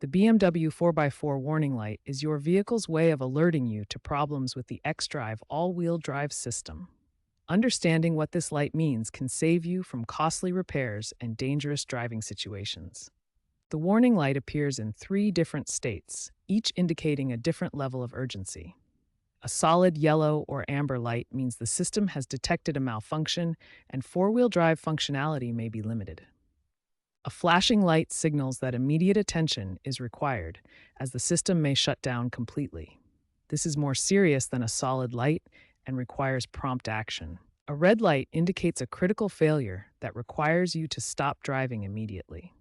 The BMW 4x4 warning light is your vehicle's way of alerting you to problems with the xDrive all-wheel drive system. Understanding what this light means can save you from costly repairs and dangerous driving situations. The warning light appears in three different states, each indicating a different level of urgency. A solid yellow or amber light means the system has detected a malfunction and four-wheel drive functionality may be limited. A flashing light signals that immediate attention is required, as the system may shut down completely. This is more serious than a solid light and requires prompt action. A red light indicates a critical failure that requires you to stop driving immediately.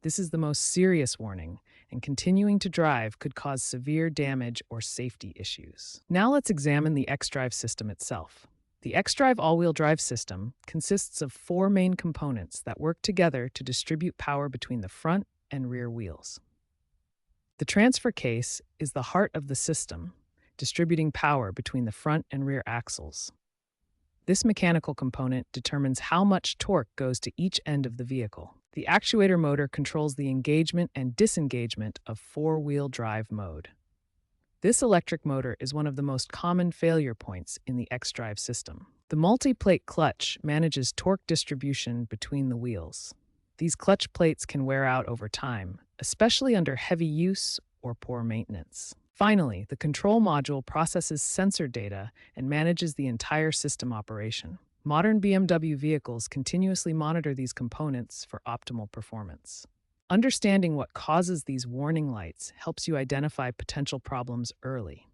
This is the most serious warning, and continuing to drive could cause severe damage or safety issues. Now let's examine the xDrive system itself. The xDrive all-wheel drive system consists of four main components that work together to distribute power between the front and rear wheels. The transfer case is the heart of the system, distributing power between the front and rear axles. This mechanical component determines how much torque goes to each end of the vehicle. The actuator motor controls the engagement and disengagement of four-wheel drive mode. This electric motor is one of the most common failure points in the xDrive system. The multi-plate clutch manages torque distribution between the wheels. These clutch plates can wear out over time, especially under heavy use or poor maintenance. Finally, the control module processes sensor data and manages the entire system operation. Modern BMW vehicles continuously monitor these components for optimal performance. Understanding what causes these warning lights helps you identify potential problems early.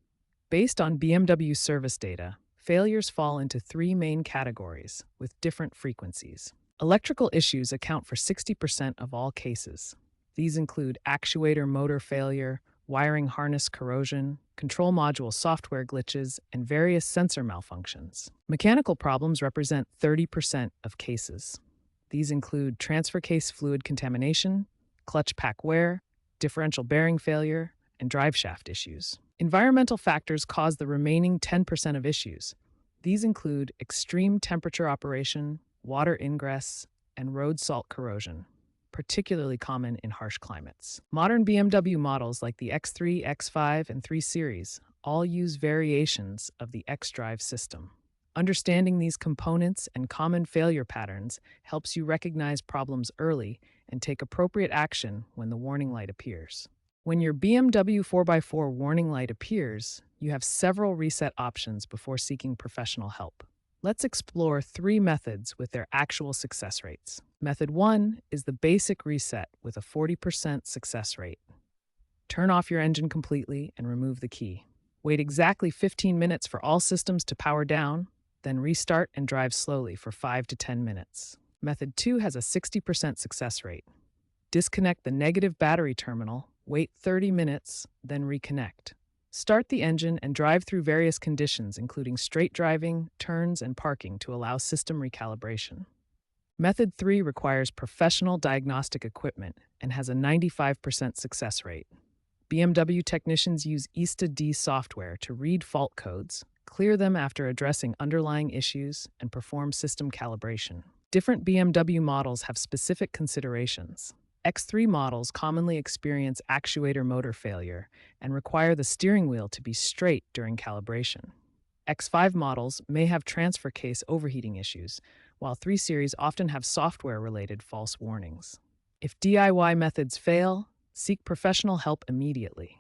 Based on BMW service data, failures fall into three main categories with different frequencies. Electrical issues account for 60% of all cases. These include actuator motor failure, wiring harness corrosion, control module software glitches, and various sensor malfunctions. Mechanical problems represent 30% of cases. These include transfer case fluid contamination, clutch pack wear, differential bearing failure, and drive shaft issues. Environmental factors cause the remaining 10% of issues. These include extreme temperature operation, water ingress, and road salt corrosion, particularly common in harsh climates. Modern BMW models like the X3, X5, and 3 Series all use variations of the xDrive system. Understanding these components and common failure patterns helps you recognize problems early and take appropriate action when the warning light appears. When your BMW 4x4 warning light appears, you have several reset options before seeking professional help. Let's explore three methods with their actual success rates. Method 1 is the basic reset with a 40% success rate. Turn off your engine completely and remove the key. Wait exactly 15 minutes for all systems to power down, then restart and drive slowly for 5 to 10 minutes. Method 2 has a 60% success rate. Disconnect the negative battery terminal, wait 30 minutes, then reconnect. Start the engine and drive through various conditions, including straight driving, turns, and parking to allow system recalibration. Method 3 requires professional diagnostic equipment and has a 95% success rate. BMW technicians use ISTA-D software to read fault codes, clear them after addressing underlying issues, and perform system calibration. Different BMW models have specific considerations. X3 models commonly experience actuator motor failure and require the steering wheel to be straight during calibration. X5 models may have transfer case overheating issues, while 3 Series often have software-related false warnings. If DIY methods fail, seek professional help immediately.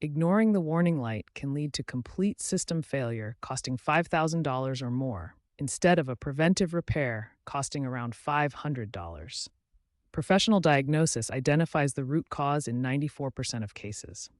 Ignoring the warning light can lead to complete system failure costing $5,000 or more, instead of a preventive repair costing around $500. Professional diagnosis identifies the root cause in 94% of cases.